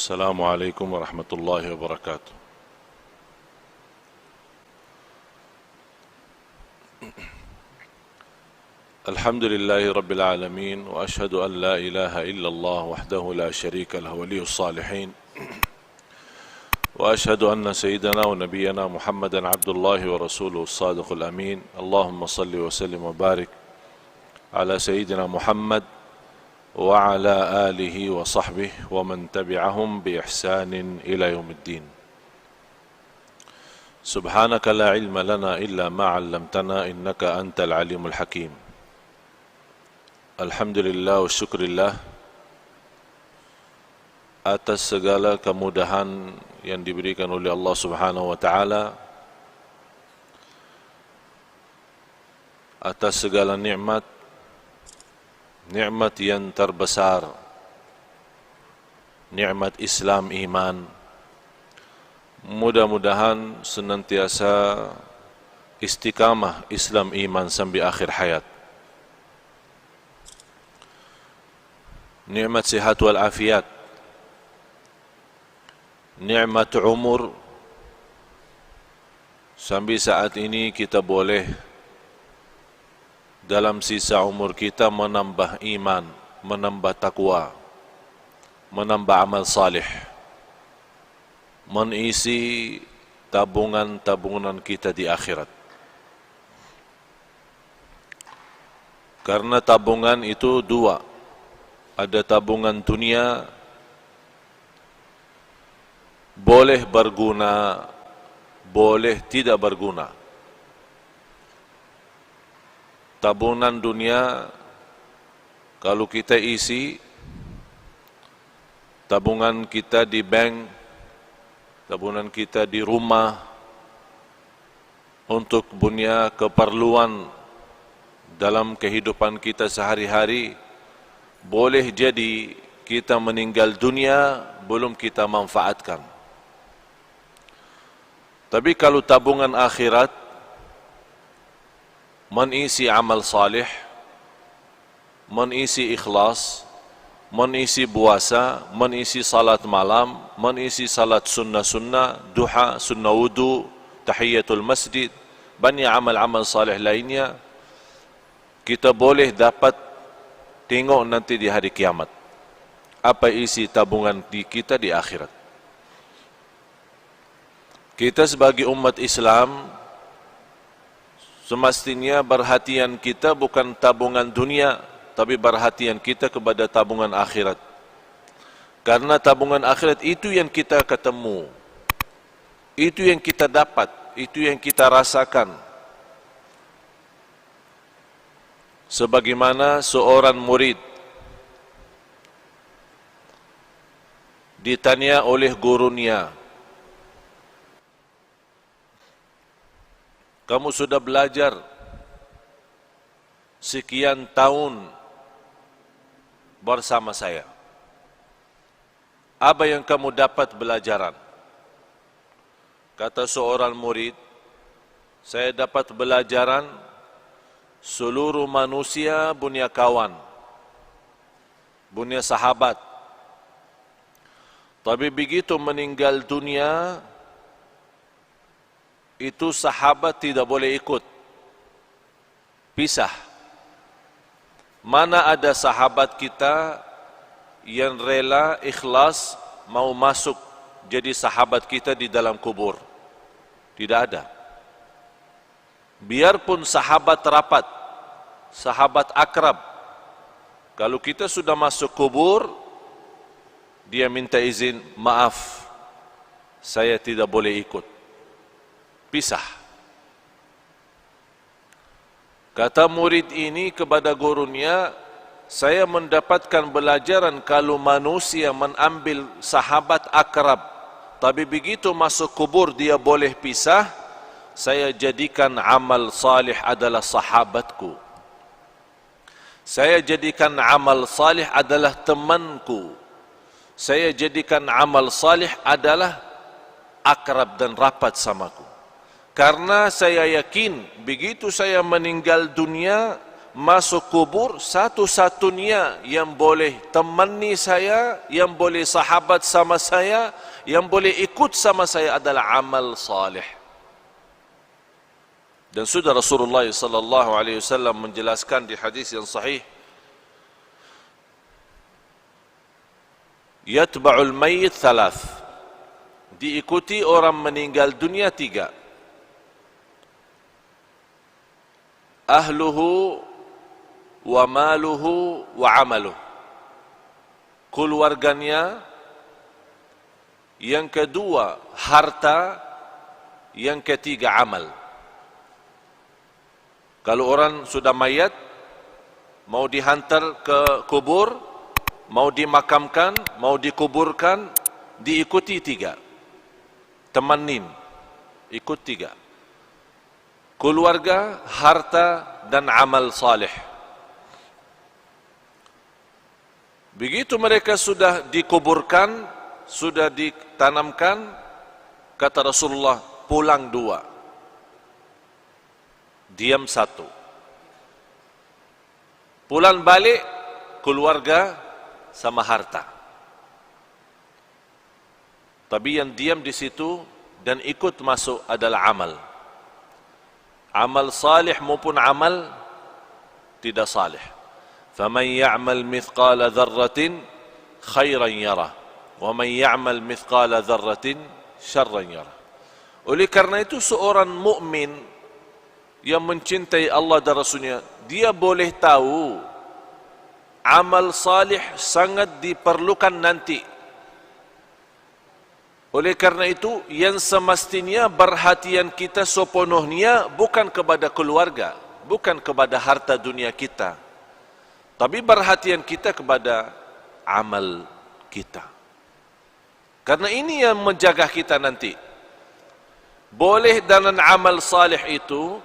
السلام عليكم ورحمة الله وبركاته. الحمد لله رب العالمين، وأشهد أن لا إله إلا الله وحده لا شريك له ولي الصالحين، وأشهد أن سيدنا ونبينا محمدا عبد الله ورسوله الصادق الأمين. اللهم صل وسلم وبارك على سيدنا محمد وعلى آله وصحبه ومن تبعهم بإحسان إلى يوم الدين. سبحانك لا علم لنا إلا ما علمتنا إنك أنت العليم الحكيم. Alhamdulillah wa syukurillah atas segala kemudahan yang diberikan oleh Allah Subhanahu wa taala, atas segala nikmat yang terbesar, nikmat Islam iman. Mudah-mudahan senantiasa istiqamah Islam iman sampai akhir hayat. Nikmat sihat wal afiat, nikmat umur. Sampai saat ini kita boleh dalam sisa umur kita menambah iman, menambah takwa, menambah amal salih, mengisi tabungan-tabungan kita di akhirat. Karena tabungan itu dua. Ada tabungan dunia, boleh berguna, boleh tidak berguna. Tabungan dunia, kalau kita isi, tabungan kita di bank, tabungan kita di rumah, untuk punya keperluan dalam kehidupan kita sehari-hari, boleh jadi kita meninggal dunia belum kita manfaatkan. Tapi kalau tabungan akhirat mengisi amal salih, mengisi ikhlas, mengisi puasa, mengisi salat malam, mengisi salat sunnah-sunnah, duha, sunnah wudu, tahiyatul masjid, banyak amal-amal salih lainnya, kita boleh dapat tengok nanti di hari kiamat apa isi tabungan kita di akhirat. Kita sebagai umat Islam semestinya perhatian kita bukan tabungan dunia, tapi perhatian kita kepada tabungan akhirat. Karena tabungan akhirat itu yang kita ketemu, itu yang kita dapat, itu yang kita rasakan. Sebagaimana seorang murid ditanya oleh gurunya, kamu sudah belajar sekian tahun bersama saya, apa yang kamu dapat belajaran? Kata seorang murid, saya dapat belajaran seluruh manusia punya kawan, punya sahabat. Tapi begitu meninggal dunia, itu sahabat tidak boleh ikut, pisah. Mana ada sahabat kita yang rela ikhlas mau masuk jadi sahabat kita di dalam kubur? Tidak ada. Biarpun sahabat rapat, sahabat akrab, kalau kita sudah masuk kubur, dia minta izin, maaf, saya tidak boleh ikut, pisah. Kata murid ini kepada gurunya, saya mendapatkan pelajaran kalau manusia mengambil sahabat akrab, tapi begitu masuk kubur dia boleh pisah. Saya jadikan amal salih adalah sahabatku. Saya jadikan amal salih adalah temanku. Saya jadikan amal salih adalah akrab dan rapat samaku. Karena saya yakin begitu saya meninggal dunia, masuk kubur, satu-satunya yang boleh temani saya, yang boleh sahabat sama saya, yang boleh ikut sama saya adalah amal salih. Dan sudah Rasulullah sallallahu alaihi wasallam menjelaskan di hadis yang sahih, yatba'ul mayyit thalath, diikuti orang meninggal dunia 3. Ahluhu wa maluhu wa amaluh, keluarganya, yang kedua harta, yang ketiga amal. Kalau orang sudah mayat, mau dihantar ke kubur, mau dimakamkan, mau dikuburkan, diikuti 3. Temanin, ikut 3. Keluarga, harta, dan amal salih. Begitu mereka sudah dikuburkan, sudah ditanamkan, kata Rasulullah, pulang 2, diam 1. Pulang balik, keluarga sama harta. Tapi yang diam di situ dan ikut masuk adalah amal. Amal salih maupun amal tidak salih. Faman ya'mal mithqala dzarratin khairan yarah, wa man ya'mal mithqala dzarratin syarran yarah. Oleh karena itu seorang mukmin yang mencintai Allah dan Rasulnya, dia boleh tahu amal salih sangat diperlukan nanti. Oleh karena itu, yang semestinya perhatian kita sepenuhnya bukan kepada keluarga, bukan kepada harta dunia kita, tapi perhatian kita kepada amal kita. Karena ini yang menjaga kita nanti. Boleh dengan amal salih itu,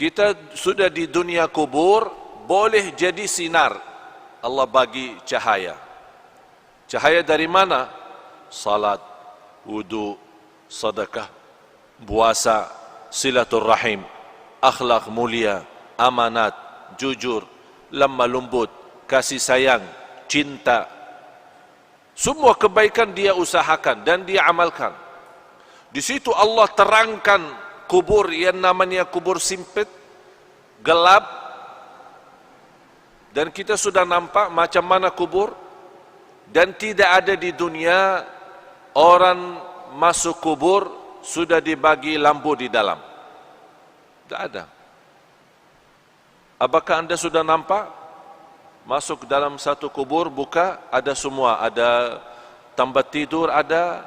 kita sudah di dunia kubur, boleh jadi sinar. Allah bagi cahaya. Cahaya dari mana? Salat, wudu, sedekah, puasa, silaturrahim, akhlak mulia, amanat, jujur, lemah lembut, kasih sayang, cinta. Semua kebaikan dia usahakan dan dia amalkan. Di situ Allah terangkan kubur yang namanya kubur sempit, gelap, dan kita sudah nampak macam mana kubur. Dan tidak ada di dunia orang masuk kubur sudah dibagi lampu di dalam. Tidak ada. Apakah anda sudah nampak? Masuk dalam satu kubur, buka, ada semua. Ada tempat tidur, ada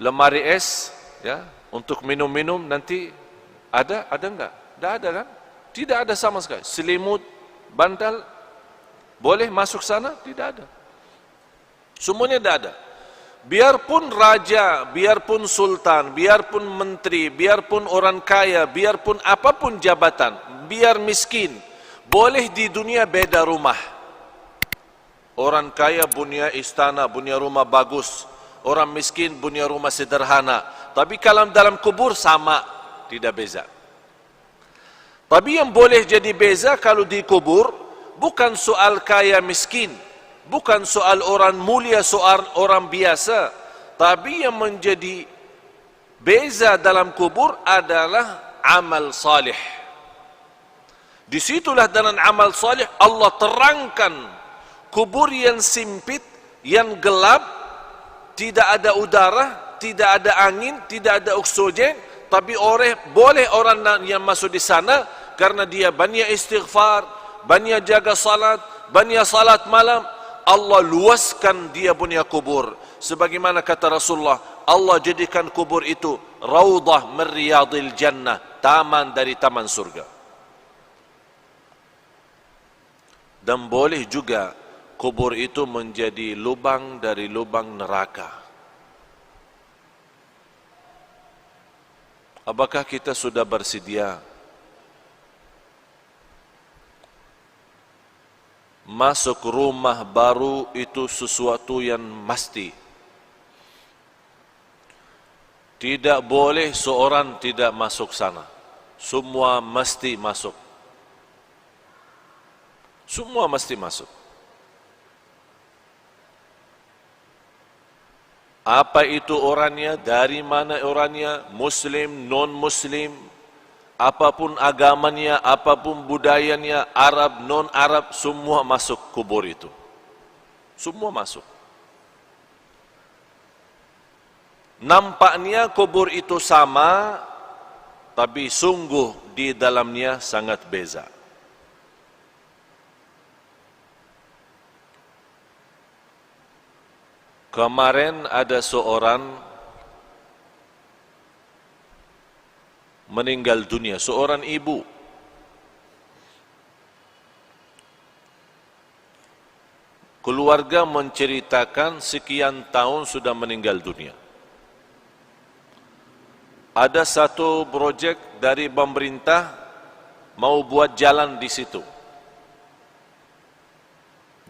lemari es, ya, untuk minum-minum nanti. Ada enggak? Tidak ada kan? Tidak ada sama sekali. Selimut, bantal, boleh masuk sana? Tidak ada. Semuanya tidak ada. Biarpun raja, biarpun sultan, biarpun menteri, biarpun orang kaya, biarpun apapun jabatan, biar miskin, boleh di dunia beda rumah. Orang kaya punya istana, punya rumah bagus. Orang miskin punya rumah sederhana. Tapi kalau dalam kubur sama, tidak beza. Tapi yang boleh jadi beza kalau di kubur, bukan soal kaya miskin, bukan soal orang mulia, soal orang biasa. Tapi yang menjadi beza dalam kubur adalah amal salih. Disitulah dengan amal salih Allah terangkan kubur yang sempit, yang gelap, tidak ada udara, tidak ada angin, tidak ada oksigen. Tapi boleh orang yang masuk di sana karena dia banyak istighfar, banyak jaga salat, banyak salat malam. Allah luaskan dia punya kubur. Sebagaimana kata Rasulullah, Allah jadikan kubur itu raudhah min riyadil jannah, taman dari taman surga. Dan boleh juga kubur itu menjadi lubang dari lubang neraka. Apakah kita sudah bersedia masuk rumah baru itu sesuatu yang mesti? Tidak boleh seorang tidak masuk sana. semua mesti masuk. Semua mesti masuk. Apa itu orangnya, dari mana orangnya, muslim, non-muslim, apapun agamanya, apapun budayanya, Arab, non-Arab, semua masuk kubur itu. Semua masuk. Nampaknya kubur itu sama, tapi sungguh di dalamnya sangat beza. Kemarin ada seorang meninggal dunia, seorang ibu. Keluarga menceritakan sekian tahun sudah meninggal dunia. Ada satu projek dari pemerintah mau buat jalan di situ.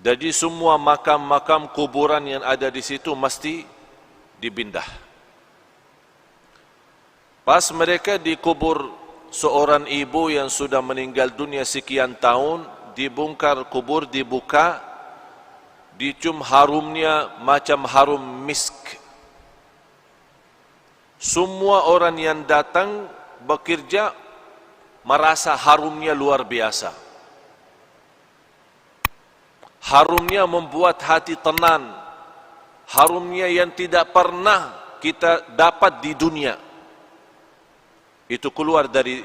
Jadi semua makam-makam kuburan yang ada di situ mesti dipindah. Pas mereka dikubur seorang ibu yang sudah meninggal dunia sekian tahun, dibongkar kubur, dibuka, dicium harumnya macam harum misk. Semua orang yang datang bekerja merasa harumnya luar biasa. Harumnya membuat hati tenang. Harumnya yang tidak pernah kita dapat di dunia. Itu keluar dari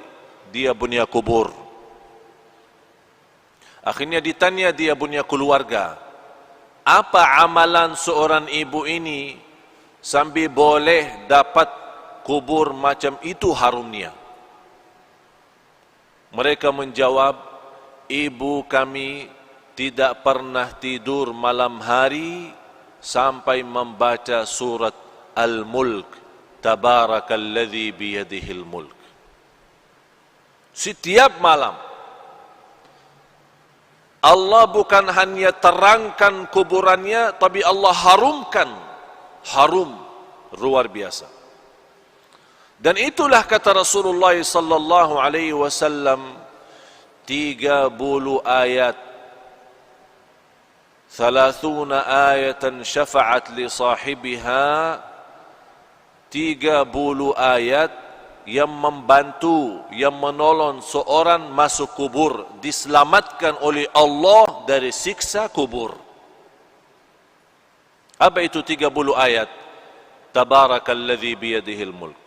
dia punya kubur. Akhirnya ditanya dia punya keluarga, apa amalan seorang ibu ini sambil boleh dapat kubur macam itu harumnya? Mereka menjawab, ibu kami tidak pernah tidur malam hari sampai membaca surat Al-Mulk, Tabarakalladzi biyadihil mulk. Setiap malam Allah bukan hanya terangkan kuburannya, tapi Allah harumkan. Harum luar biasa. Dan itulah kata Rasulullah sallallahu alaihi wasallam, 30 ayat, 30 ayatan syafa'at li sahibiha, 30 ayat yang membantu, yang menolong seorang masuk kubur, diselamatkan oleh Allah dari siksa kubur. Apa itu 30 ayat? Tabarakalladzi biyadihil mulk.